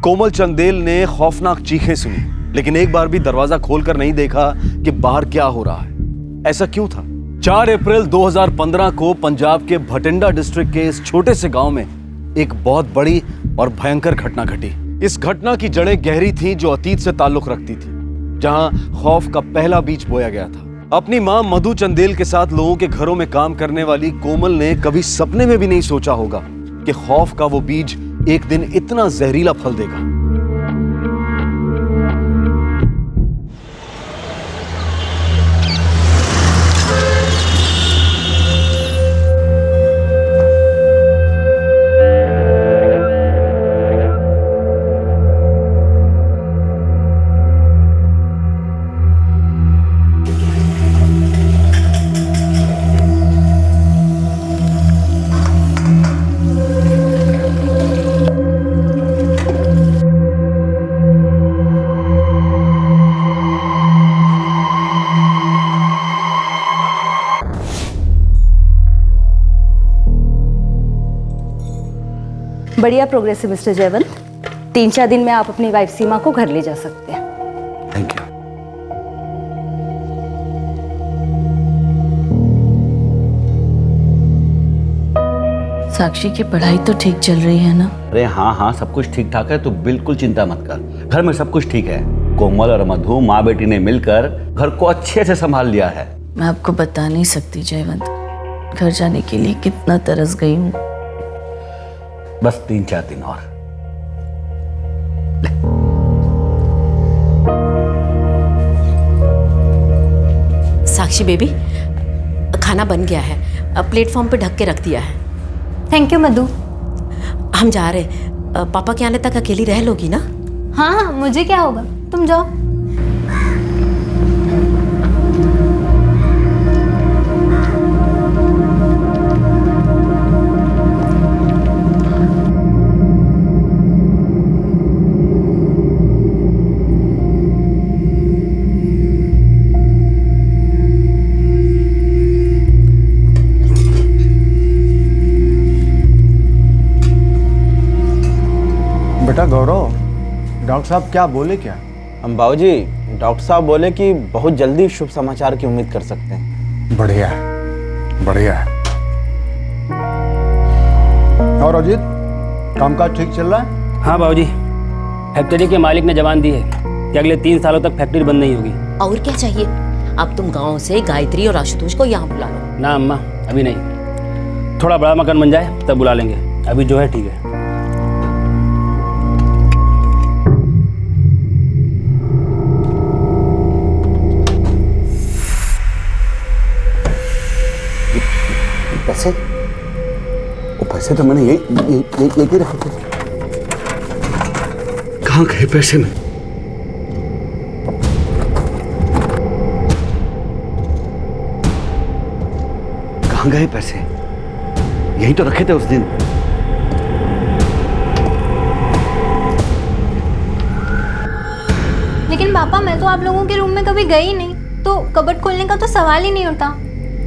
कोमल चंदेल ने खौफनाक चीखें सुनी, लेकिन एक बार भी दरवाजा खोलकर नहीं देखा कि बाहर क्या हो रहा है। ऐसा क्यों था? 4 अप्रैल 2015 को पंजाब के भटिंडा डिस्ट्रिक्ट के इस छोटे से गांव में एक बहुत बड़ी और भयंकर घटना घटी। इस घटना की जड़ें गहरी थीं, जो अतीत से ताल्लुक रखती थी, जहां खौफ का पहला बीज बोया गया था। अपनी मां मधु चंदेल के साथ लोगों के घरों में काम करने वाली कोमल ने कभी सपने में भी नहीं सोचा होगा कि खौफ का वो बीज एक दिन इतना जहरीला फल देगा। बढ़िया प्रोग्रेस है मिस्टर जयवंत। 3-4 दिन में आप अपनी वाइफ सीमा को घर ले जा सकते हैं। Thank you. साक्षी की पढ़ाई तो ठीक चल रही है ना? अरे हाँ हाँ, सब कुछ ठीक ठाक है, तो बिल्कुल चिंता मत कर। घर में सब कुछ ठीक है। कोमल और मधु माँ बेटी ने मिलकर घर को अच्छे से संभाल लिया है। मैं आपको बता नहीं सकती जयवंत, घर जाने के लिए कितना तरस गई हूँ। बस 3-4 दिन और। साक्षी बेबी, खाना बन गया है, प्लेटफॉर्म पे ढक के रख दिया है। थैंक यू मधु। हम जा रहे, पापा के आने तक अकेली रह लोगी ना? हाँ हाँ, मुझे क्या होगा, तुम जाओ। बेटा गौरव, डॉक्टर साहब क्या बोले क्या? हम बाबूजी, डॉक्टर साहब बोले कि बहुत जल्दी शुभ समाचार की उम्मीद कर सकते हैं। बढ़िया है, बढ़िया है। और अजीत, कामकाज ठीक चल रहा है? हाँ बाबूजी, फैक्ट्री के मालिक ने जवान दी है कि अगले 3 सालों तक फैक्ट्री बंद नहीं होगी। और क्या चाहिए? अब तुम गांव से गायत्री और आशुतोष को यहाँ बुला लो। ना अम्मा, अभी नहीं, थोड़ा बड़ा मकान बन जाए तब बुला लेंगे। अभी जो है ठीक है। पैसे? वो पैसे तो मैंने यही रखे थे। कहाँ गए पैसे में? कहाँ गए पैसे? यही तो रखे थे उस दिन। लेकिन पापा, मैं तो आप लोगों के रूम में कभी गई नहीं, तो कबर्ड खोलने का तो सवाल ही नहीं उठा।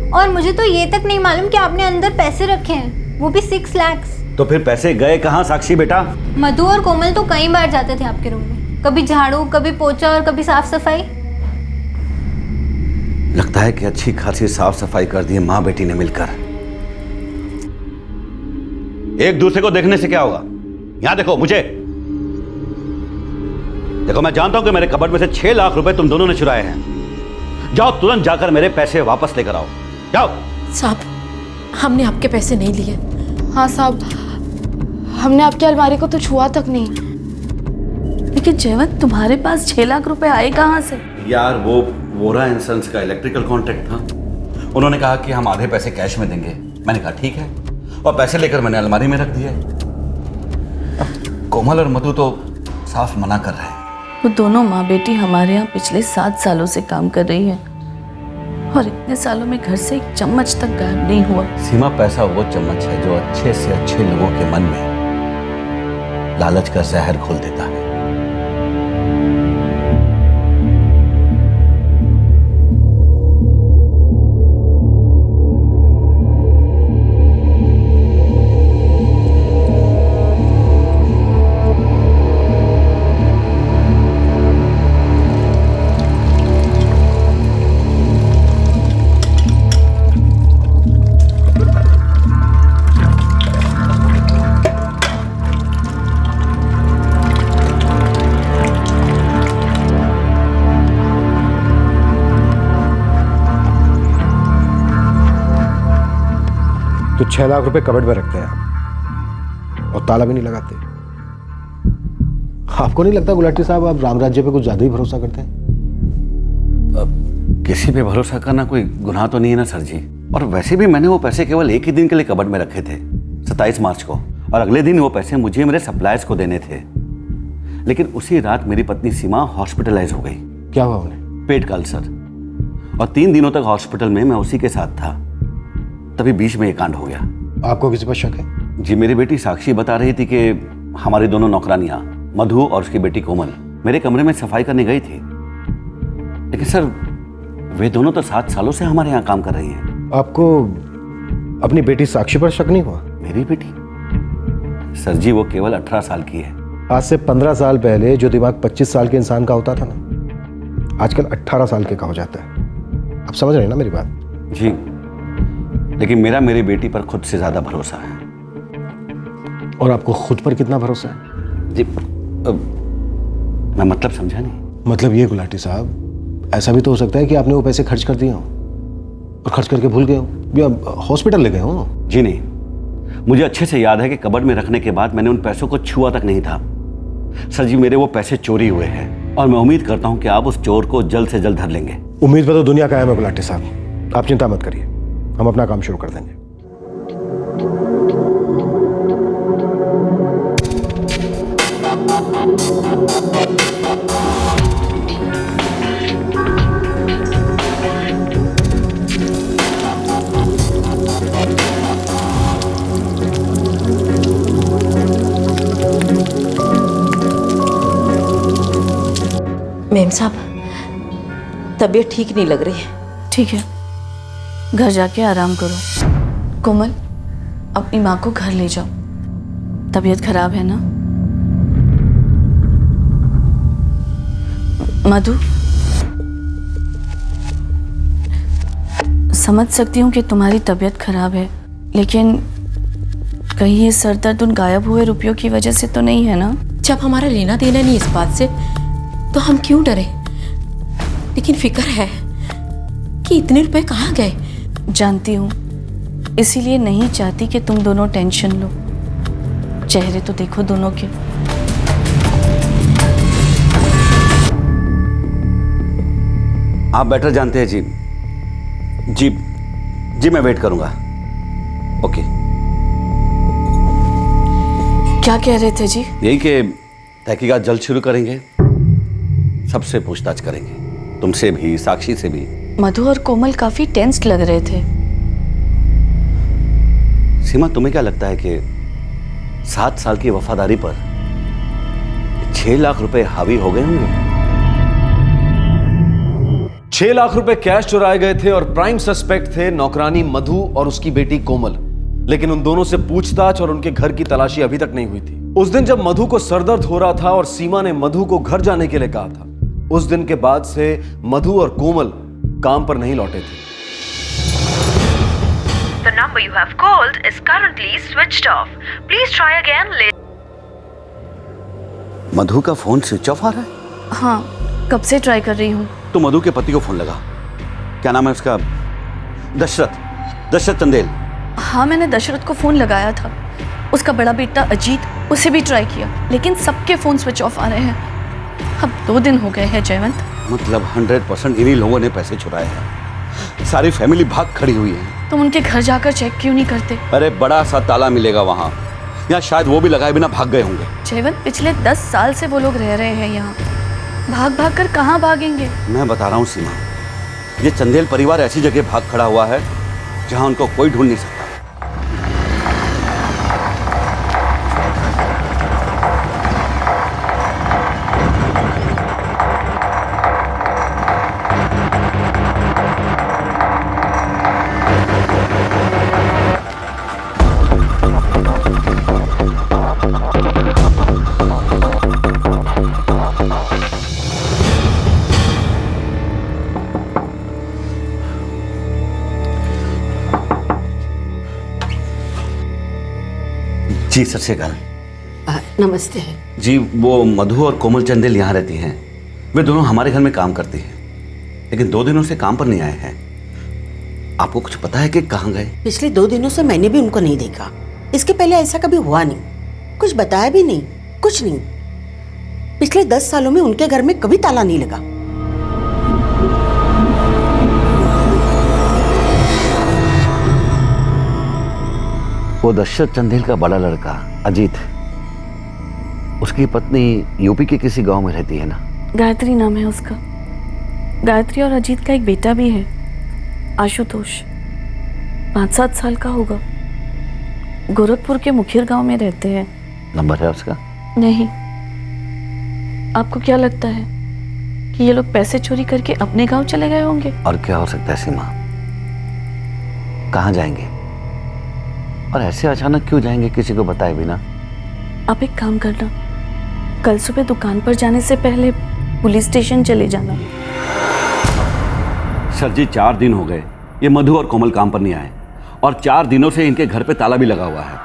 और मुझे तो ये तक नहीं मालूम कि आपने अंदर पैसे रखे हैं, वो भी 6 लाख। तो फिर पैसे गए कहाँ साक्षी बेटा? मधु और कोमल तो कई बार जाते थे आपके रूम में, कभी झाड़ू, कभी पोछा और कभी साफ सफाई। लगता है कि अच्छी खासी साफ सफाई कर दी है माँ बेटी ने मिलकर। एक दूसरे को देखने से क्या होगा? यहां देखो मुझे। देखो, मैं जानता हूं कि मेरे कबर्ड में से 6 लाख रुपए तुम दोनों ने चुराए हैं। जाओ, तुरंत जाकर मेरे पैसे वापस लेकर आओ। जाओ। साहब, हमने आपके पैसे नहीं लिए। हाँ साहब, हमने आपकी अलमारी को तो छुआ तक नहीं। लेकिन जयवंत, तुम्हारे पास 6 लाख रुपए आए कहाँ से? यार, वो वोरा एंड सन्स का इलेक्ट्रिकल कॉन्ट्रैक्ट था। उन्होंने कहा कि हम आधे पैसे कैश में देंगे। मैंने कहा ठीक है, और पैसे लेकर मैंने अलमारी में रख दिए। कोमल और मधु तो साफ मना कर रहे हैं। वो दोनों माँ बेटी हमारे यहाँ पिछले 7 सालों से काम कर रही हैं। और इतने सालों में घर से एक चम्मच तक गायब नहीं हुआ। सीमा, पैसा वो चम्मच है जो अच्छे से अच्छे लोगों के मन में लालच का जहर घोल देता है। तो 6 लाख रुपए कबर्ड में रखते हैं आप और ताला भी नहीं लगाते। आपको नहीं लगता गुलाटी साहब आप राम राज्य पे कुछ ज्यादा ही भरोसा करते हैं? किसी पे भरोसा करना कोई गुनाह तो नहीं है ना सर जी। और वैसे भी मैंने वो पैसे केवल एक ही दिन के लिए कबर्ड में रखे थे, 27 मार्च को, और अगले दिन वो पैसे मुझे मेरे सप्लायर्स को देने थे। लेकिन उसी रात मेरी पत्नी सीमा हॉस्पिटलाइज हो गई। क्या हुआ उन्हें? पेट का अल्सर, और 3 दिनों तक हॉस्पिटल में मैं उसी के साथ था। तभी बीच में ये कांड हो गया। आपको किसी पर शक है? जी, मेरी बेटी साक्षी बता रही थी कि हमारी दोनों नौकरानियां मधु और उसकी बेटी कोमल मेरे कमरे में सफाई करने गई थी। लेकिन सर, वे दोनों तो 7 सालों से हमारे यहाँ काम कर रही हैं। आपको अपनी बेटी साक्षी पर शक नहीं हुआ? मेरी बेटी? सर जी, वो केवल 18 साल की है। आज से 15 साल पहले जो दिमाग 25 साल के इंसान का होता था ना, आजकल 18 साल के का हो जाता है। आप समझ रहे हैं ना मेरी बात? जी, लेकिन मेरा मेरी बेटी पर खुद से ज्यादा भरोसा है। और आपको खुद पर कितना भरोसा है? जी, मैं मतलब समझा नहीं। मतलब ये गुलाटी साहब, ऐसा भी तो हो सकता है कि आपने वो पैसे खर्च कर दिए हो और खर्च करके भूल गए हो या हॉस्पिटल ले गए हो। जी नहीं, मुझे अच्छे से याद है कि कबर्ड में रखने के बाद मैंने उन पैसों को छुआ तक नहीं था। सर जी, मेरे वो पैसे चोरी हुए हैं और मैं उम्मीद करता हूं कि आप उस चोर को जल्द से जल्द धर लेंगे। उम्मीद पर तो दुनिया कायम है गुलाटी साहब, आप चिंता मत करिए, हम अपना काम शुरू कर देंगे। मेम साहब, तबीयत ठीक नहीं लग रही है। ठीक है, घर जाके आराम करो। कोमल, अपनी माँ को घर ले जाओ, तबीयत खराब है ना। मधु, समझ सकती हूँ कि तुम्हारी तबीयत खराब है, लेकिन कहीं ये सर दर्द उन गायब हुए रुपयों की वजह से तो नहीं है ना? जब हमारा लेना देना नहीं इस बात से, तो हम क्यों डरे? लेकिन फिक्र है कि इतने रुपए कहाँ गए। जानती हूँ, इसीलिए नहीं चाहती कि तुम दोनों टेंशन लो। चेहरे तो देखो दोनों के। आप बेटर जानते हैं जी। जी जी, मैं वेट करूंगा। ओके। क्या कह रहे थे जी? यही कि तहकीकात जल्द शुरू करेंगे, सबसे पूछताछ करेंगे, तुमसे भी, साक्षी से भी। मधु और कोमल काफी टेंस्ड लग रहे थे। सीमा, तुम्हें क्या लगता है कि 7 साल की वफादारी पर 6 लाख रुपए हावी हो गए होंगे? 6 लाख रुपए कैश चुराए गए थे और प्राइम सस्पेक्ट थे नौकरानी मधु और उसकी बेटी कोमल। लेकिन उन दोनों से पूछताछ और उनके घर की तलाशी अभी तक नहीं हुई थी। उस दिन जब मधु को सरदर्द हो रहा था और सीमा ने मधु को घर जाने के लिए कहा था, उस दिन के बाद से मधु और कोमल काम पर नहीं लौटे थे। The number you have called is currently switched off. Please try again later. मधु का फोन स्विच ऑफ आ रहा है। हाँ, कब से ट्राई कर रही हूँ। तो मधु के पति को फोन लगा। क्या नाम है उसका? दशरथ चंदेल। हाँ, मैंने दशरथ को फोन लगाया था। उसका बड़ा बेटा अजीत, उसे भी ट्राई किया, लेकिन सबके फोन स्विच ऑफ आ रहे हैं। अब 2 दिन हो गए हैं जयवंत। मतलब 100% इन्हीं लोगों ने पैसे चुराए हैं। सारी फैमिली भाग खड़ी हुई है। तुम उनके घर जाकर चेक क्यों नहीं करते? अरे बड़ा सा ताला मिलेगा वहां, या शायद वो भी लगाए बिना भाग गए होंगे। जयवंत, पिछले 10 साल से वो लोग रह रहे हैं यहाँ। भाग भाग कर कहाँ भागेंगे? मैं बता रहा हूँ सीमा, ये चंदेल परिवार ऐसी जगह भाग खड़ा हुआ है जहां उनको कोई ढूंढ नहीं सकता। जी सत श्री अकाल। नमस्ते। जी वो मधु और कोमल चंदेल यहाँ रहती हैं। वे दोनों हमारे घर में काम करती हैं, लेकिन 2 दिनों से काम पर नहीं आए हैं। आपको कुछ पता है कि कहाँ गए? पिछले 2 दिनों से मैंने भी उनको नहीं देखा। इसके पहले ऐसा कभी हुआ नहीं, कुछ बताया भी नहीं, कुछ नहीं। पिछले 10 सालों में उनके घर में कभी ताला नहीं लगा। वो दशरथ चंदेल का बड़ा लड़का अजीत, उसकी पत्नी यूपी के किसी गांव में रहती है ना? गायत्री नाम है उसका। गायत्री और अजीत का एक बेटा भी है, आशुतोष। 5-7 साल का होगा। गोरखपुर के मुखिर गांव में रहते हैं। नंबर है उसका? नहीं। आपको क्या लगता है कि ये लोग पैसे चोरी करके अपने गांव चले गए होंगे? और क्या हो सकता है सीमा? कहाँ जाएंगे और ऐसे अचानक क्यों जाएंगे किसी को बताए बिना? आप एक काम करना, कल सुबह दुकान पर जाने से पहले पुलिस स्टेशन चले जाना। सर जी 4 दिन हो गए ये मधु और कोमल काम पर नहीं आए, और 4 दिनों से इनके घर पे ताला भी लगा हुआ है।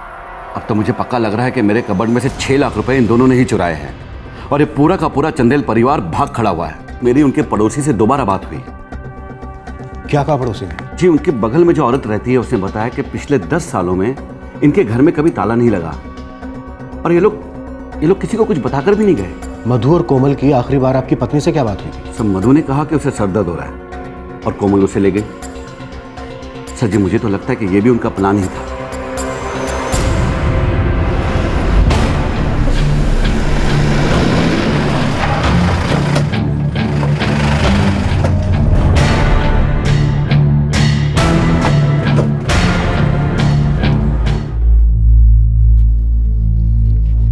अब तो मुझे पक्का लग रहा है कि मेरे कबर्ड में से 6 लाख रुपए इन दोनों ने ही चुराए हैं, और ये पूरा का पूरा चंदेल परिवार भाग खड़ा हुआ है। मेरी उनके पड़ोसी से दोबारा बात हुई। क्या कहा पड़ोसी ने? जी उनके बगल में जो औरत रहती है उसने बताया कि पिछले 10 सालों में इनके घर में कभी ताला नहीं लगा, और ये लोग किसी को कुछ बताकर भी नहीं गए। मधु और कोमल की आखिरी बार आपकी पत्नी से क्या बात हुई थी? सब मधु ने कहा कि उसे सर दर्द हो रहा है और कोमल उसे ले गई। सर जी मुझे तो लगता है कि ये भी उनका प्लान ही था।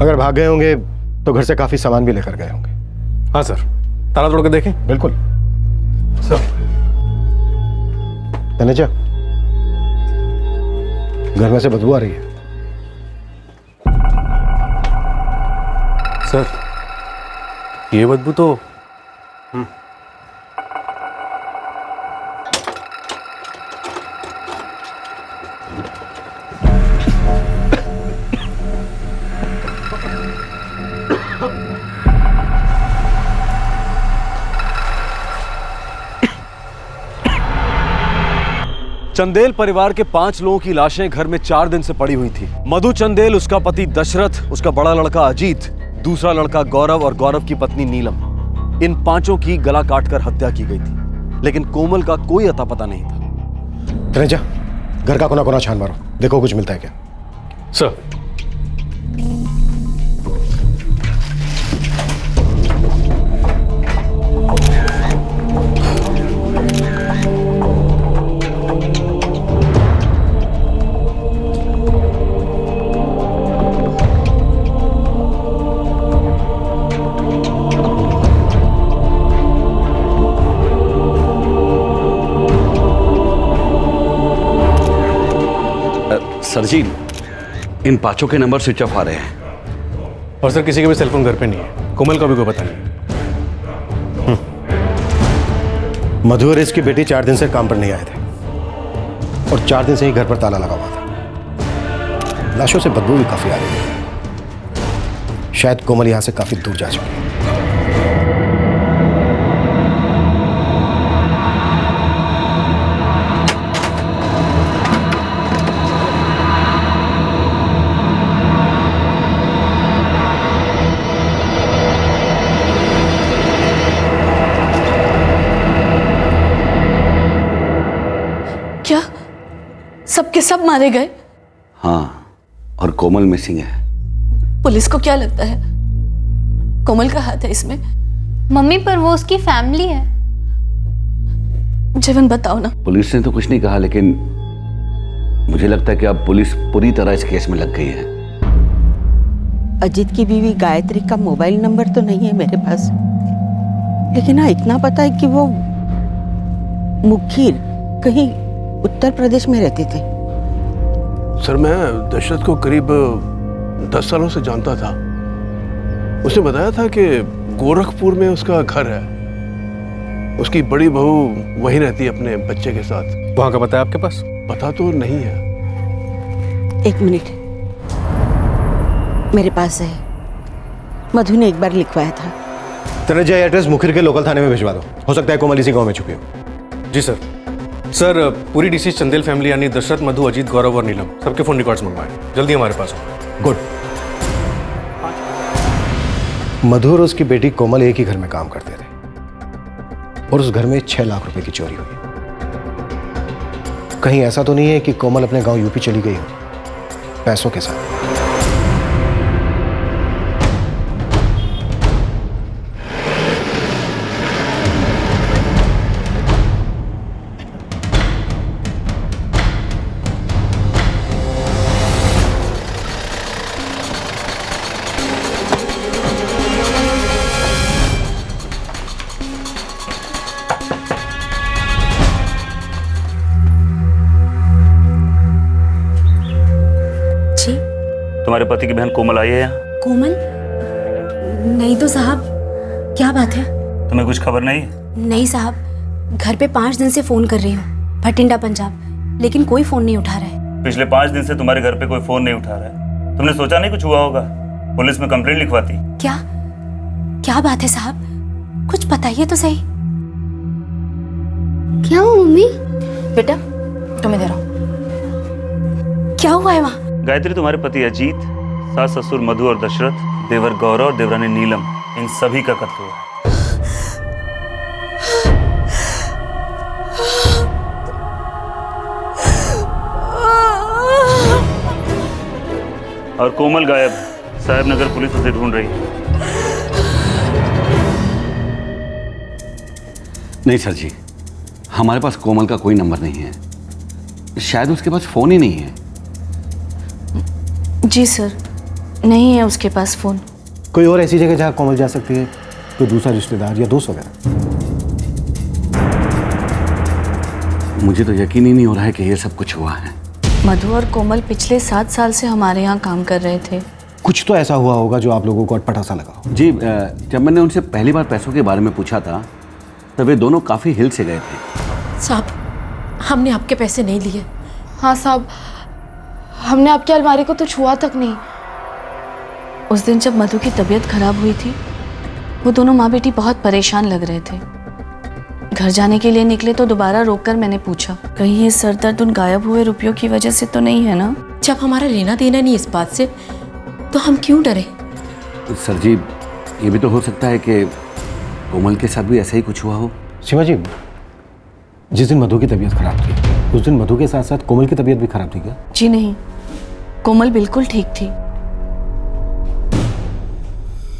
अगर भाग गए होंगे तो घर से काफी सामान भी लेकर गए होंगे। हाँ सर, ताला तोड़ के देखें? बिल्कुल सर। तनेजा, घर में से बदबू आ रही है। सर ये बदबू तो चंदेल परिवार के 5 लोगों की लाशें घर में 4 दिन से पड़ी हुई थी। मधु चंदेल, उसका पति दशरथ, उसका बड़ा लड़का अजीत, दूसरा लड़का गौरव और गौरव की पत्नी नीलम। इन 5 की गला काटकर हत्या की गई थी, लेकिन कोमल का कोई अता पता नहीं था। तनेजा, घर का कोना कोना छान मारो, देखो कुछ मिलता है क्या। सर। सर जी इन 5 के नंबर स्विच ऑफ आ रहे हैं। और सर किसी का भी सेलफोन घर पे नहीं है, कोमल का भी कोई पता नहीं। मधु और इसकी बेटी 4 दिन से काम पर नहीं आए थे, और 4 दिन से ही घर पर ताला लगा हुआ था। लाशों से बदबू भी काफी आ रही है। शायद कोमल यहां से काफी दूर जा चुकी है। क्या सबके सब मारे गए? हाँ, और कोमल मिसिंग है। पुलिस को क्या लगता है कोमल का हाथ है इसमें? मम्मी पर वो उसकी फैमिली है। जीवन बताओ ना। पुलिस ने तो कुछ नहीं कहा, लेकिन मुझे लगता है कि अब पुलिस पूरी तरह इस केस में लग गई है। अजीत की बीवी गायत्री का मोबाइल नंबर तो नहीं है मेरे पास, लेकिन हाँ इतना पता है कि वो मुखीर कहीं उत्तर प्रदेश में रहते थे। सर, मैं दशरथ को करीब 10 सालों से जानता था। उसने बताया था कि गोरखपुर में उसका घर है। उसकी बड़ी बहू वहीं रहती है अपने बच्चे के साथ। वहाँ का पता है आपके पास? पता तो नहीं है। एक मिनट, मेरे पास है। मधु ने एक बार लिखवाया था। तनुजा, एड्रेस मुखिर के लोकल थाने में भिजवा दो। हो सकता है कोमल इसी गांव में छुपी हो। जी सर। सर, पूरी डिसीज चंदेल फैमिली यानी दशरथ, मधु, अजीत, गौरव और नीलम सबके फोन रिकॉर्ड्स मंगवाएं। जल्दी हमारे पास हो। गुड। मधु और उसकी बेटी कोमल एक ही घर में काम करते थे और उस घर में 6 लाख रुपए की चोरी हुई। कहीं ऐसा तो नहीं है कि कोमल अपने गांव यूपी चली गई हो पैसों के साथ? तुम्हारे पति की बहन कोमल आई है यहाँ? कोमल? नहीं तो साहब, क्या बात है? तुम्हें कुछ खबर नहीं है? नहीं साहब, घर पे 5 दिन से फोन कर रही हूँ, भटिंडा पंजाब, लेकिन कोई फोन नहीं उठा रहा है। पिछले 5 दिन से तुम्हारे घर पे कोई फोन नहीं उठा रहा है। तुमने सोचा नहीं कुछ हुआ होगा? पुलिस में कंप्लेंट लिखवाती। क्या क्या बात है साहब, कुछ बताइए तो सही। क्या हुआ मम्मी? बेटा तुम्हें दे रहा हूँ। क्या हुआ है वहाँ? गायत्री, तुम्हारे पति अजीत, सास ससुर मधु और दशरथ, देवर गौरव और देवरानी नीलम, इन सभी का कत्ल हुआ है। और कोमल गायब। साहेब नगर पुलिस उसे ढूंढ रही है। नहीं सर जी, हमारे पास कोमल का कोई नंबर नहीं है। शायद उसके पास फोन ही नहीं है। जी सर, नहीं है उसके पास फोन। कोई और ऐसी जगह जहाँ कोमल जा सकती है? कोई दूसरा रिश्तेदार या दोस्त वगैरह? मुझे तो यकीन ही नहीं हो रहा है कि ये सब कुछ हुआ है। मधु और कोमल पिछले 7 साल से हमारे यहाँ काम कर रहे थे। कुछ तो ऐसा हुआ होगा जो आप लोगों को अटपटा सा लगा हो। जी, जब मैंने उनसे पहली बार पैसों के बारे में पूछा था तब वे दोनों काफ़ी हिल से गए थे। साहब, हमने आपके पैसे नहीं लिए। हाँ साहब, हमने आपकी अलमारी को तो छुआ तक नहीं। उस दिन जब मधु की तबीयत खराब हुई थी, वो दोनों माँ बेटी बहुत परेशान लग रहे थे। घर जाने के लिए निकले तो दोबारा रोककर मैंने पूछा, कहीं ये सर दर्द उन गायब हुए रुपयों की वजह से तो नहीं है ना? जब हमारा लेना देना नहीं इस बात से, तो हम क्यों डरे? सर जी, ये भी तो हो सकता है कि कोमल के साथ भी ऐसा ही कुछ हुआ हो। सीमा जी, जिस दिन मधु की तबीयत खराब थी उस दिन मधु के साथ साथ कोमल की तबीयत भी खराब थी क्या? जी नहीं, कोमल बिल्कुल ठीक थी।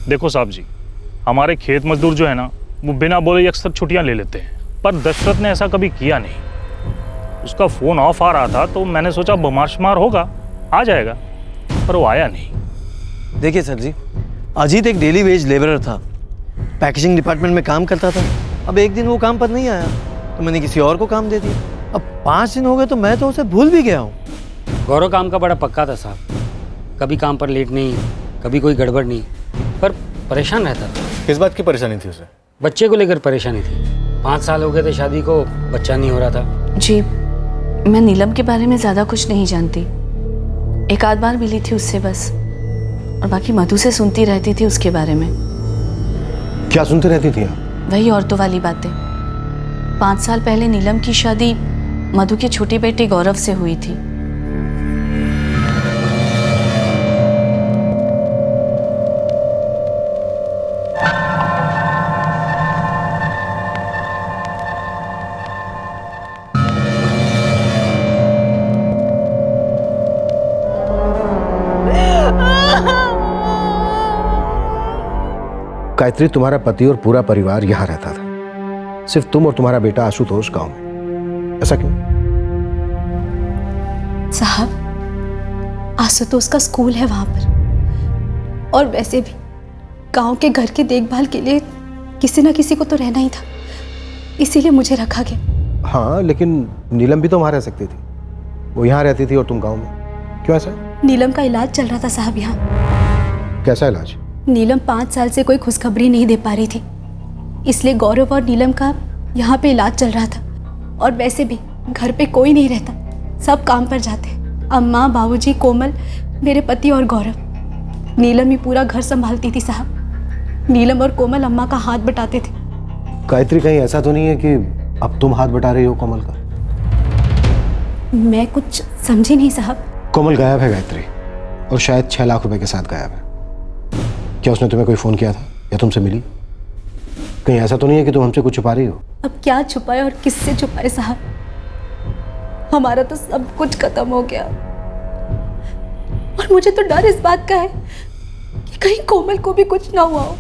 देखो साहब जी, हमारे खेत मजदूर जो है ना, वो बिना बोले अक्सर छुट्टियां ले लेते हैं, पर दशरथ ने ऐसा कभी किया नहीं। उसका फोन ऑफ आ रहा था तो मैंने सोचा बीमार शुमार होगा, आ जाएगा, पर वो आया नहीं। देखिए सर जी, अजीत एक डेली वेज लेबरर था, पैकेजिंग डिपार्टमेंट में काम करता था। अब एक दिन वो काम पर नहीं आया तो मैंने किसी और को काम दे दिया। अब 5 दिन हो गए तो मैं तो उसे भूल भी गया हूँ। गौरव काम का बड़ा पक्का था साहब, कभी काम पर लेट नहीं, कभी कोई गड़बड़ नहीं, पर परेशान रहता था। किस बात की परेशानी थी उसे? बच्चे को लेकर परेशानी थी। 5 साल हो गए थे शादी को, बच्चा नहीं हो रहा था। जी, मैं नीलम के बारे में ज़्यादा कुछ नहीं जानती। एक आध बार मिली थी उससे बस, और बाकी मधु से सुनती रहती थी उसके बारे में। क्या सुनती रहती थी आप? वही औरतों वाली बातें। 5 साल पहले नीलम की शादी मधु के छोटे बेटे गौरव से हुई थी। गायत्री, तुम्हारा पति और पूरा परिवार यहाँ रहता था। सिर्फ तुम और तुम्हारा बेटा आशुतोष गांव में। ऐसा क्यों? साहब, आशुतोष का स्कूल है वहां पर, और वैसे भी गांव के घर की देखभाल के लिए किसी ना किसी को तो रहना ही था, इसीलिए मुझे रखा गया। हाँ, लेकिन नीलम भी तो वहाँ रह सकती थी। वो यहाँ रहती थी और तुम गांव में, क्यों ऐसा? नीलम का इलाज चल रहा था साहब यहाँ। कैसा इलाज? नीलम 5 साल से कोई खुशखबरी नहीं दे पा रही थी, इसलिए गौरव और नीलम का यहाँ पे इलाज चल रहा था। और वैसे भी घर पे कोई नहीं रहता, सब काम पर जाते, अम्मा, बाबूजी, कोमल, मेरे पति और गौरव। नीलम ही पूरा घर संभालती थी साहब। नीलम और कोमल अम्मा का हाथ बटाते थे। गायत्री, कहीं ऐसा तो नहीं है कि अब तुम हाथ बटा रही हो कोमल का? मैं कुछ समझी नहीं साहब। कोमल गायब है गायत्री, और शायद 6 लाख रुपए के साथ गायब है। क्या उसने तुम्हें कोई फोन किया था या तुमसे मिली? कहीं ऐसा तो नहीं है कि तुम हमसे कुछ छुपा रही हो? अब क्या छुपाए और किससे छुपाए साहब? हमारा तो सब कुछ खत्म हो गया, और मुझे तो डर इस बात का है कि कहीं कोमल को भी कुछ ना हुआ हो।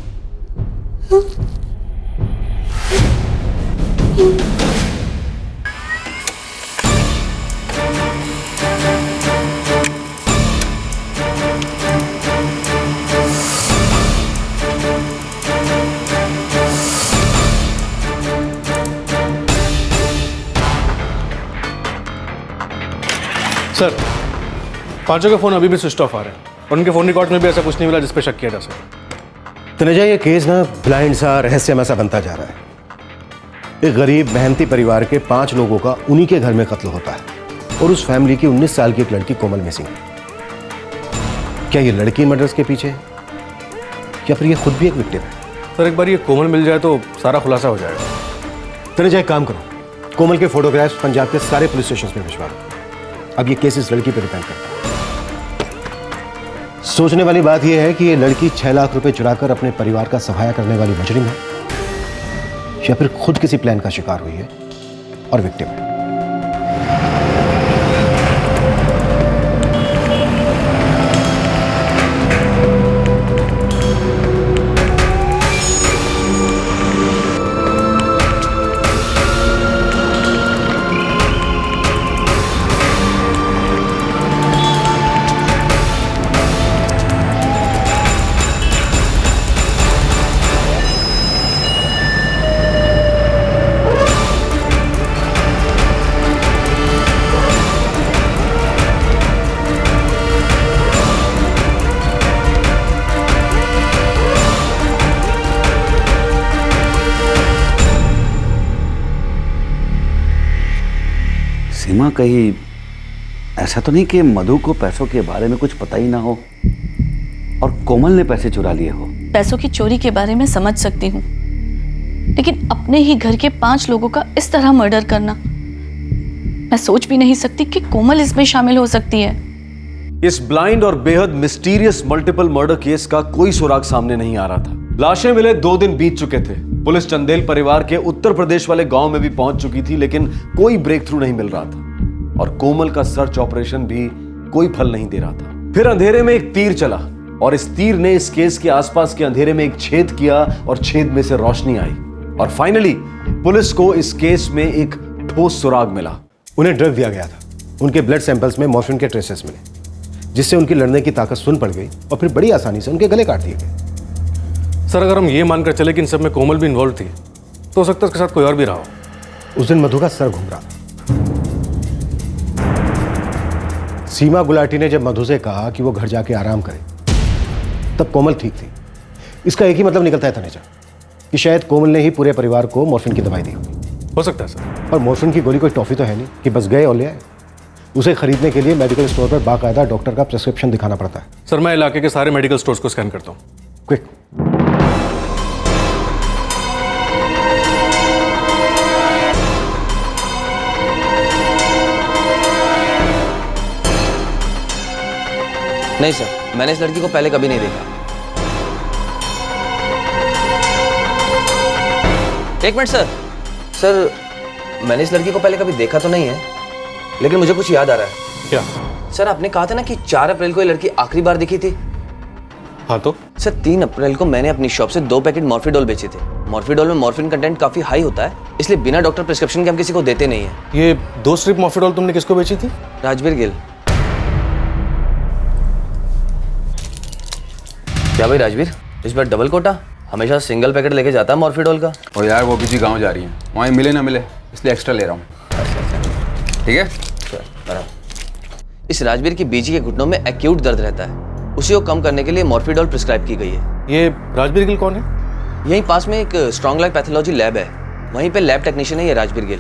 सर, पांचों के फ़ोन अभी भी स्विच ऑफ आ रहे हैं, और उनके फ़ोन रिकॉर्ड में भी ऐसा कुछ नहीं मिला जिस पे शक किया जा सके। तनुजा, ये केस ना ब्लाइंड सा, रहस्यमय सा बनता जा रहा है। एक गरीब मेहनती परिवार के 5 लोगों का उन्हीं के घर में कत्ल होता है, और उस फैमिली की 19 साल की एक लड़की कोमल मिसिंग है। क्या ये लड़की मर्डर्स के पीछे है, या फिर ये खुद भी एक विक्टिम है? सर, एक बार ये कोमल मिल जाए तो सारा खुलासा हो जाएगा। तनुजा, एक काम करो, कोमल के फोटोग्राफ्स पंजाब के सारे पुलिस स्टेशन में भिजवा दो। अब ये केस इस लड़की पर डिपेंड करता है। सोचने वाली बात यह है कि ये लड़की 6 लाख रुपए चुराकर अपने परिवार का सफाया करने वाली मुजरिम है, या फिर खुद किसी प्लान का शिकार हुई है और विक्टिम है। सीमा, कहीं ऐसा तो नहीं कि मधु को पैसों के बारे में कुछ पता ही ना हो और कोमल ने पैसे चुरा लिए हो? पैसों की चोरी के बारे में समझ सकती हूँ, लेकिन अपने ही घर के 5 लोगों का इस तरह मर्डर करना, मैं सोच भी नहीं सकती कि कोमल इसमें शामिल हो सकती है। इस ब्लाइंड और बेहद मिस्टीरियस मल्टीपल मर्डर केस का कोई सुराग सामने नहीं आ रहा था। लाशें मिले 2 दिन बीत चुके थे। पुलिस चंदेल परिवार के उत्तर प्रदेश वाले गांव में भी पहुंच चुकी थी, लेकिन कोई ब्रेक थ्रू नहीं मिल रहा था, और कोमल का सर्च ऑपरेशन भी कोई फल नहीं दे रहा था। फिर अंधेरे में एक तीर चला, और इस तीर ने इस केस के आसपास के अंधेरे में एक छेद किया, और छेद में से रोशनी आई, और फाइनली पुलिस को इस केस में एक ठोस सुराग मिला। उन्हें ड्रग दिया गया था। उनके ब्लड सैंपल्स में मॉर्फिन के ट्रेसेस मिले, जिससे उनकी लड़ने की ताकत सुन पड़ गई, और फिर बड़ी आसानी से उनके गले काट दिए गए। सर, अगर हम ये मानकर चले कि इन सब में कोमल भी इन्वॉल्व थी, तो हो सकता है उसके साथ कोई और भी रहा हो। उस दिन मधु का सर घूम रहा था। सीमा गुलाटी ने जब मधु से कहा कि वो घर जाके आराम करे, तब कोमल ठीक थी। इसका एक ही मतलब निकलता है तनुजा, कि शायद कोमल ने ही पूरे परिवार को मॉर्फिन की दवाई दी होगी। हो सकता है सर। और मॉर्फिन की गोली कोई टॉफी तो है नहीं कि बस गए और ले आए। उसे खरीदने के लिए मेडिकल स्टोर पर बाकायदा डॉक्टर का प्रिस्क्रिप्शन दिखाना पड़ता है। सर, मैं इलाके के सारे मेडिकल स्टोर्स को स्कैन करता हूँ। क्विक। नहीं सर, मैंने इस लड़की को पहले कभी नहीं देखा। एक मिनट सर। सर, मैंने इस लड़की को पहले कभी देखा तो नहीं है, लेकिन मुझे कुछ याद आ रहा है। क्या? सर, आपने कहा था ना कि 4 अप्रैल को ये लड़की आखिरी बार दिखी थी। हाँ तो? सर, 3 अप्रैल को मैंने अपनी शॉप से 2 पैकेट मॉर्फिडोल बेचे थे। मॉर्फिडोल में मॉर्फिन कंटेंट काफ़ी हाई होता है, इसलिए बिना डॉक्टर प्रिस्क्रिप्शन के हम किसी को देते नहीं है। ये 2 स्ट्रिप मॉर्फिडोल तुमने किसको बेची थी? राजबीर गिल। क्या भाई राजबीर, इस बार डबल कोटा? हमेशा सिंगल पैकेट लेके जाता है मॉर्फिडोल का। और यार वो किसी गांव जा रही है, वहाँ मिले ना मिले इसलिए एक्स्ट्रा ले रहा हूँ। ठीक है। इस राजबीर की बीजी के घुटनों में एक्यूट दर्द रहता है, उसी को कम करने के लिए मॉर्फिडोल प्रिस्क्राइब की गई है। ये राजबीर गिल कौन है? यहीं पास में एक स्ट्रॉन्ग लाइफ पैथोलॉजी लैब है, वहीं पे लैब टेक्नीशियन है ये राजबीर गिल।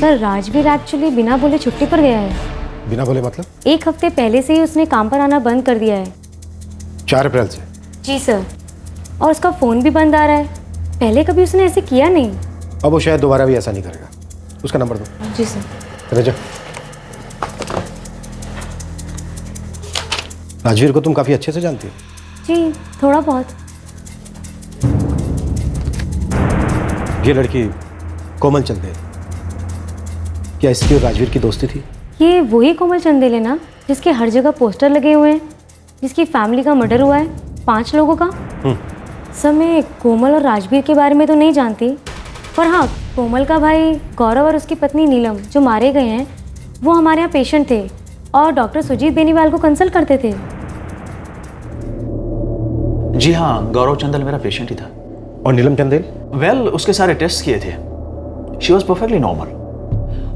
सर राजबीर एक्चुअली बिना बोले छुट्टी पर गया है। बिना बोले मतलब? 1 हफ्ते पहले से ही उसने काम पर आना बंद कर दिया है। 4 अप्रैल से? जी सर, और उसका फ़ोन भी बंद आ रहा है। पहले कभी उसने ऐसे किया नहीं। अब वो शायद दोबारा भी ऐसा नहीं करेगा। उसका नंबर दो। जी सर। चले जा। राजवीर को तुम काफ़ी अच्छे से जानती हो? जी थोड़ा बहुत। ये लड़की कोमल चंदेल, क्या इसकी और राजवीर की दोस्ती थी? ये वही कोमल चंदेल है ना, जिसके हर जगह पोस्टर लगे हुए हैं, जिसकी फैमिली का मर्डर हुआ है 5 लोगों का? सर मैं कोमल और राजवीर के बारे में तो नहीं जानती, पर हाँ कोमल का भाई गौरव और उसकी पत्नी नीलम जो मारे गए हैं वो हमारे यहाँ पेशेंट थे और डॉक्टर सुजीत बेनीवाल को कंसल्ट करते थे। जी हाँ, गौरव चंदेल मेरा पेशेंट ही था। और नीलम चंदेल? वेल उसके सारे टेस्ट किए थे, शी वॉज परफेक्टली नॉर्मल।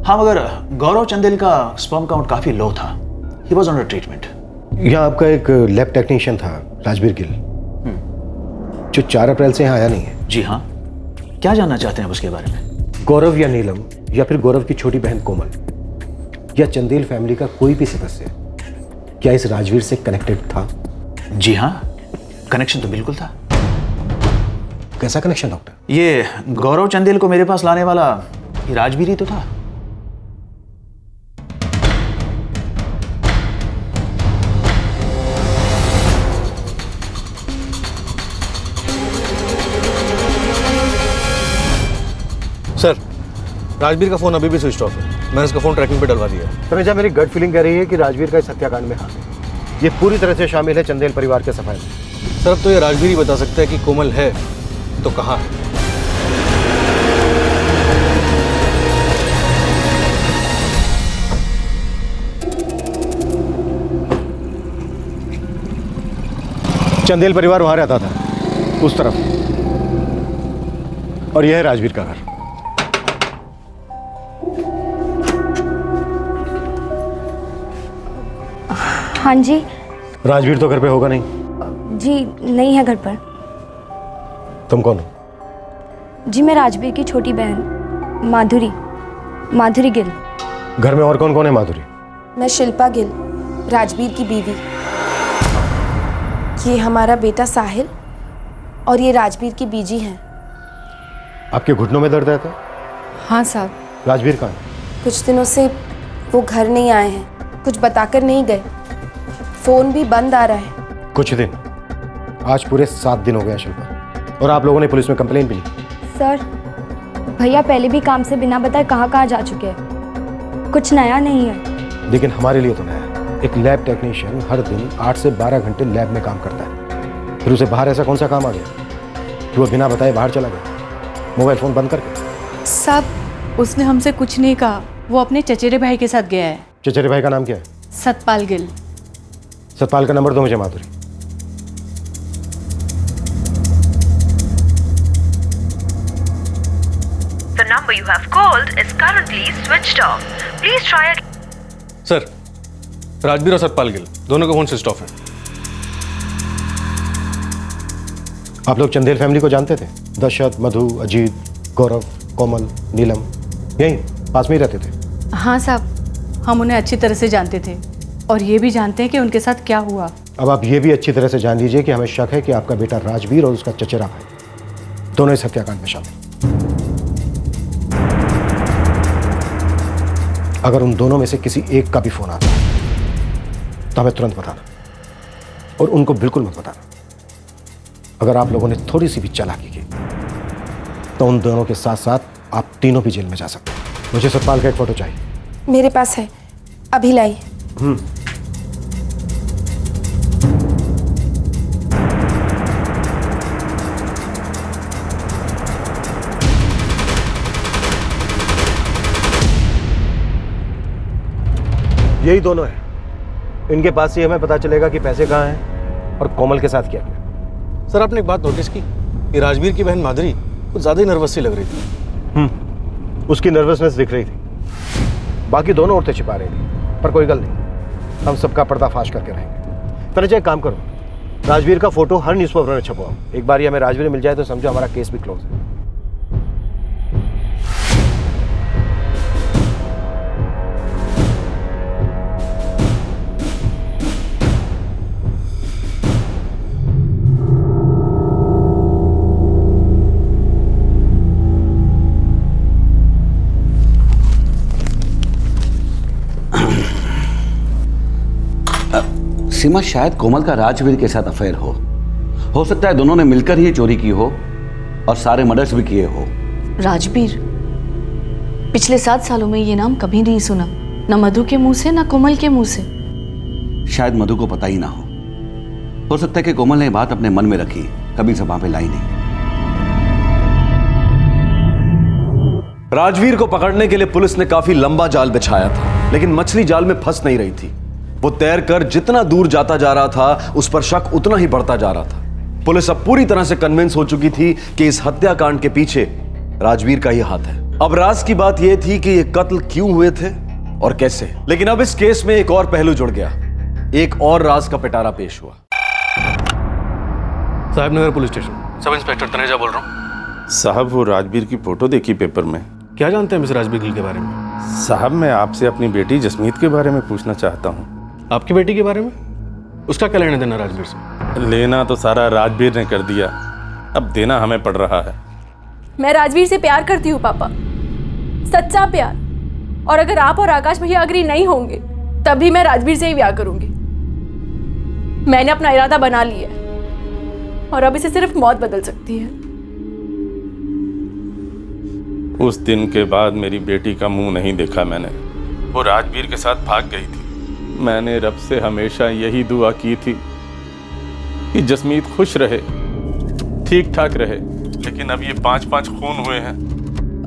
हाँ मगर गौरव चंदेल का स्पर्म काउंट काफ़ी लो था, ही वॉज अंडर ट्रीटमेंट। यहाँ आपका एक लैब टेक्नीशियन था राजवीर गिल, जो 4 अप्रैल से यहाँ आया नहीं है। जी हाँ, क्या जानना चाहते हैं उसके बारे में? गौरव या नीलम या फिर गौरव की छोटी बहन कोमल या चंदेल फैमिली का कोई भी सदस्य क्या इस राजवीर से कनेक्टेड था? जी हाँ, कनेक्शन तो बिल्कुल था। कैसा कनेक्शन डॉक्टर? ये गौरव चंदेल को मेरे पास लाने वाला ये राजवीर ही तो था। सर राजवीर का फोन अभी भी स्विच ऑफ है, मैंने उसका फोन ट्रैकिंग पे डलवा दिया है। तनुजा, मेरी गट फीलिंग कह रही है कि राजवीर का इस हत्याकांड में हाथ है। ये पूरी तरह से शामिल है चंदेल परिवार के सफाई में। सर अब तो ये राजवीर ही बता सकता है कि कोमल है तो कहाँ है। चंदेल परिवार वहां रहता था, उस तरफ, और यह है राजवीर का घर। हाँ जी। राजवीर तो घर पे होगा नहीं? जी नहीं है घर पर। तुम कौन हो? जी मैं राजवीर की छोटी बहन माधुरी गिल। घर में और कौन कौन है माधुरी? मैं शिल्पा गिल, राजवीर की बीवी। ये हमारा बेटा साहिल और ये राजवीर की बीजी हैं। आपके घुटनों में दर्द रहता है? हाँ साहब। राजवीर कहाँ है? कुछ दिनों से वो घर नहीं आए हैं, कुछ बताकर नहीं गए, फोन भी बंद आ रहा है। कुछ दिन? आज पूरे 7 दिन हो गए शिल्पा, और आप लोगों ने पुलिस में कंप्लेन भी ली। सर भैया पहले भी काम से बिना बताए कहाँ जा चुके हैं, कुछ नया नहीं है। लेकिन हमारे लिए तो नया है। एक लैब टेक्नीशियन हर दिन 8 से 12 घंटे लैब में काम करता है, फिर उसे बाहर ऐसा कौन सा काम आ गया कि वो बिना बताए बाहर चला गया, मोबाइल फ़ोन बंद करके? साहब उसने हमसे कुछ नहीं कहा, वो अपने चचेरे भाई के साथ गया है। चचेरे भाई का नाम क्या है? सतपाल गिल। सतपाल का नंबर दो मुझे माधुरी। The number you have called is currently switched off. Please try again. Sir Rajveer और सतपाल गिल दोनों का फोन स्विच ऑफ है। आप लोग चंदेल फैमिली को जानते थे? दशरथ, मधु, अजीत, गौरव, कोमल, नीलम यहीं पास में ही रहते थे? हाँ साहब, हम उन्हें अच्छी तरह से जानते थे और ये भी जानते हैं कि उनके साथ क्या हुआ। अब आप ये भी अच्छी तरह से जान लीजिए कि हमें शक है कि आपका बेटा राजवीर और उसका चचेरा भाई दोनों इस हत्याकांड में शामिल। अगर उन दोनों में से किसी एक का भी फोन आता है तो हमें तुरंत बताना, और उनको बिल्कुल मत बताना। अगर आप लोगों ने थोड़ी सी भी चालाकी की तो उन दोनों के साथ साथ आप तीनों भी जेल में जा सकते हैं। मुझे सतपाल का एक फोटो चाहिए। मेरे पास है, अभी लाई। यही दोनों हैं। इनके पास से हमें पता चलेगा कि पैसे कहाँ हैं और कोमल के साथ क्या किया। सर आपने एक बात नोटिस की कि राजवीर की बहन माधुरी कुछ ज़्यादा ही नर्वस सी लग रही थी। उसकी नर्वसनेस दिख रही थी। बाकी दोनों औरतें छिपा रही थी, पर कोई गल नहीं, हम सबका पर्दाफाश करके रहेंगे। तनुजा एक काम करो, राजवीर का फोटो हर न्यूज़पेपर में छपवाओ। एक बार ये हमें राजवीर मिल जाए तो समझो हमारा केस भी क्लोज है। सीमा, शायद कोमल का राजवीर के साथ अफेयर हो सकता है दोनों ने मिलकर ही चोरी की हो और सारे मर्डर्स भी किए हो। राजवीर, पिछले 7 सालों में ये नाम कभी नहीं सुना, न मधु के मुंह से न कोमल के मुंह से। शायद मधु को पता ही ना हो सकता है कि कोमल ने बात अपने मन में रखी, कभी ज़बान पे लाई नहीं। राजवीर को पकड़ने के लिए पुलिस ने काफी लंबा जाल बिछाया था, लेकिन मछली जाल में फंस नहीं रही थी। वो तैरकर जितना दूर जाता जा रहा था, उस पर शक उतना ही बढ़ता जा रहा था। पुलिस अब पूरी तरह से कन्विंस हो चुकी थी कि इस हत्याकांड के पीछे राजवीर का ही हाथ है। अब राज की बात यह थी कि ये कत्ल क्यों हुए थे और कैसे। लेकिन अब इस केस में एक और पहलू जुड़ गया, एक और राज का पिटारा पेश हुआ। Sahab Nagar police station, sub inspector Taneja बोल रहा हूँ। साहब वो राजवीर की फोटो देखी पेपर में। क्या जानते हैं मिस्टर राजवीर गिल के बारे में? साहब मैं आपसे अपनी बेटी जसमीत के बारे में पूछना चाहता हूँ। आपकी बेटी के बारे में? उसका क्या लेना देना राजवीर से? लेना तो सारा राजवीर ने कर दिया, अब देना हमें पड़ रहा है। मैं राजवीर से प्यार करती हूँ पापा, सच्चा प्यार। और अगर आप और आकाश भैया अग्री नहीं होंगे तभी मैं राजवीर से ही ब्याह करूंगी। मैंने अपना इरादा बना लिया है और अब इसे सिर्फ मौत बदल सकती है। उस दिन के बाद मेरी बेटी का मुंह नहीं देखा मैंने। वो राजवीर के साथ भाग गई थी। मैंने रब से हमेशा यही दुआ की थी कि जसमीत खुश रहे, ठीक ठाक रहे। लेकिन अब ये 5-5 खून हुए हैं।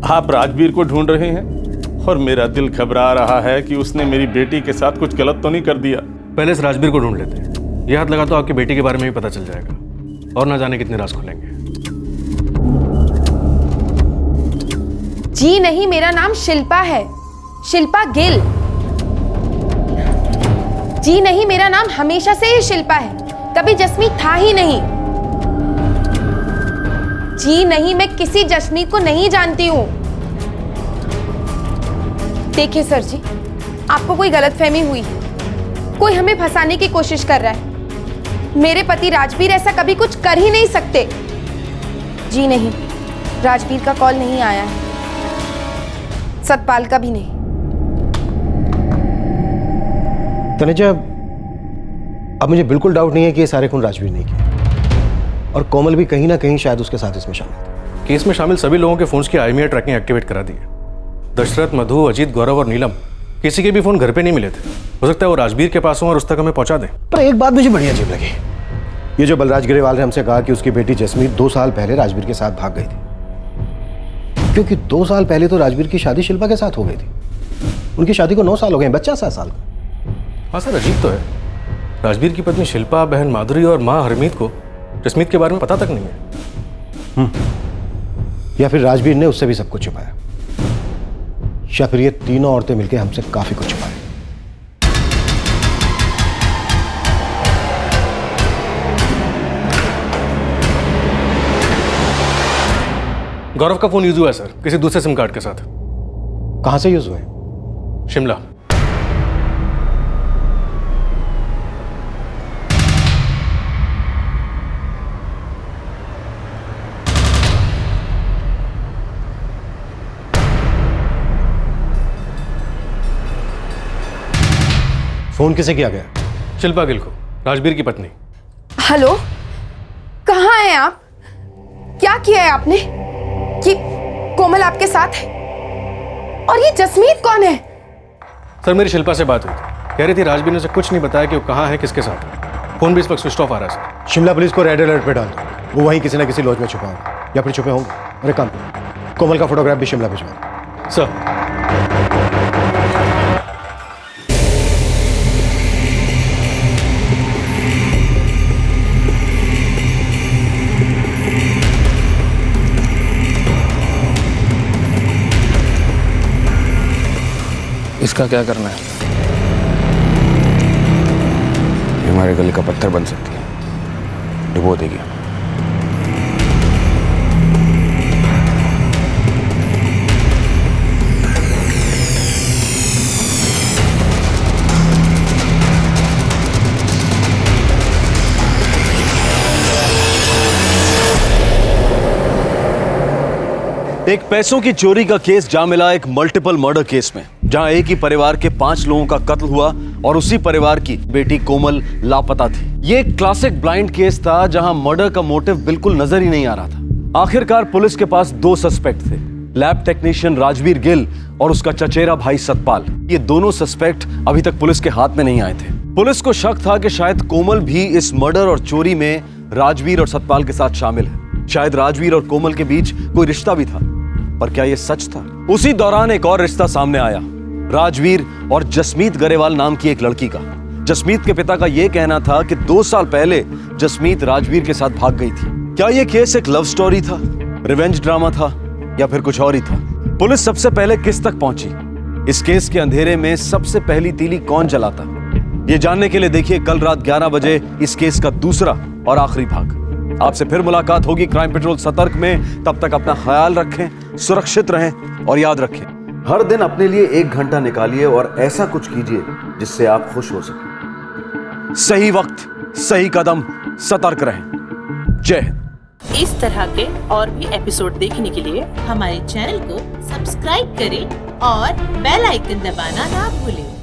आप राजवीर को ढूंढ रहे हैं और मेरा दिल घबरा रहा है कि उसने मेरी बेटी के साथ कुछ गलत तो नहीं कर दिया। पहले इस राजवीर को ढूंढ लेते हैं। ये हाथ लगा तो आपकी बेटी के बारे में भी पता चल जाएगा और ना जाने कितने राज खुलेंगे। जी नहीं, मेरा नाम शिल्पा है, शिल्पा गिल। जी नहीं, मेरा नाम हमेशा से ही शिल्पा है, कभी जसमीत था ही नहीं। जी नहीं, मैं किसी जसमीत को नहीं जानती हूं। देखिए सर जी, आपको कोई गलतफहमी हुई है, कोई हमें फंसाने की कोशिश कर रहा है। मेरे पति राजवीर ऐसा कभी कुछ कर ही नहीं सकते। जी नहीं, राजवीर का कॉल नहीं आया है, सतपाल का भी नहीं। तनुजा, अब मुझे बिल्कुल डाउट नहीं है कि ये सारे खून राजवीर ने किए और कोमल भी कहीं ना कहीं शायद उसके साथ इसमें शामिल थी। केस में शामिल सभी लोगों के फोन्स की IMEI ट्रैकिंग एक्टिवेट करा दी है। दशरथ, मधु, अजीत, गौरव और नीलम, किसी के भी फोन घर पे नहीं मिले थे। हो सकता है वो राजवीर के पास हो और उस तक हमें पहुंचा दें। पर एक बात मुझे बड़ी अजीब लगी, ये जो बलराज ग्रेवाल ने हमसे कहा कि उसकी बेटी जसमीत 2 साल पहले राजवीर के साथ भाग गई थी, क्योंकि 2 साल पहले तो राजवीर की शादी शिल्पा के साथ हो गई थी। उनकी शादी को 9 साल हो गए, बच्चा 7 साल का। हाँ सर, अजीब तो है, राजवीर की पत्नी शिल्पा, बहन माधुरी और माँ हरमीत को जसमीत के बारे में पता तक नहीं है। या फिर राजवीर ने उससे भी सब कुछ छुपाया, या फिर ये तीनों औरतें मिलकर हमसे काफी कुछ छुपाया। गौरव का फोन यूज हुआ है सर, किसी दूसरे सिम कार्ड के साथ। कहां से यूज हुए? शिमला। फोन किसे किया गया? शिल्पा गिल को, राजवीर की पत्नी। हेलो, कहाँ हैं आप? क्या किया है आपने कि कोमल आपके साथ है और ये जसमीत कौन है? सर मेरी शिल्पा से बात हुई थी, कह रही थी राजबीर ने उसे कुछ नहीं बताया कि वो कहाँ है, किसके साथ है। फोन भी इस वक्त स्विच ऑफ आ रहा है सर। शिमला पुलिस को रेड अलर्ट पे डाल दो, वो वहीं किसी ना किसी लॉज में छुपा होगा या फिर छुपे होंगे। अरे काम कोमल का फोटोग्राफ भी शिमला भिजवा दो। सर इसका क्या करना है? ये हमारे गले का पत्थर बन सकती है, डुबो देगी। एक पैसों की चोरी का केस जा मिला एक मल्टीपल मर्डर केस में, जहां एक ही परिवार के 5 लोगों का कत्ल हुआ और उसी परिवार की बेटी कोमल लापता थी। ये एक क्लासिक ब्लाइंड केस था जहां मर्डर का मोटिव बिल्कुल नजर ही नहीं आ रहा था। आखिरकार पुलिस के पास 2 सस्पेक्ट थे, लैब टेक्नीशियन राजवीर गिल और उसका चचेरा भाई सतपाल। ये दोनों सस्पेक्ट अभी तक पुलिस के हाथ में नहीं आए थे। पुलिस को शक था कि शायद कोमल भी इस मर्डर और चोरी में राजवीर और सतपाल के साथ शामिल है। शायद राजवीर और कोमल के बीच कोई रिश्ता भी था, पर क्या यह सच था? उसी दौरान एक और रिश्ता सामने आया, राजवीर और जसमीत गरेवाल नाम की एक लड़की का। जसमीत के पिता का यह कहना था कि 2 साल पहले जसमीत राजवीर के साथ भाग गई थी। क्या यह केस एक लव स्टोरी था, रिवेंज ड्रामा था, या फिर कुछ और ही था? पुलिस सबसे पहले किस तक पहुंची? इस केस के अंधेरे में सबसे पहली तीली कौन जलाता? ये जानने के लिए देखिए कल रात 11 बजे इस केस का दूसरा और आखिरी भाग। आपसे फिर मुलाकात होगी क्राइम पेट्रोल सतर्क में। तब तक अपना ख्याल रखें, सुरक्षित रहें और याद रखें, हर दिन अपने लिए 1 घंटा निकालिए और ऐसा कुछ कीजिए जिससे आप खुश हो सकें। सही वक्त, सही कदम, सतर्क रहें। जय हिंद। इस तरह के और भी एपिसोड देखने के लिए हमारे चैनल को सब्सक्राइब करें और बेल आइकन दबाना ना भूलें।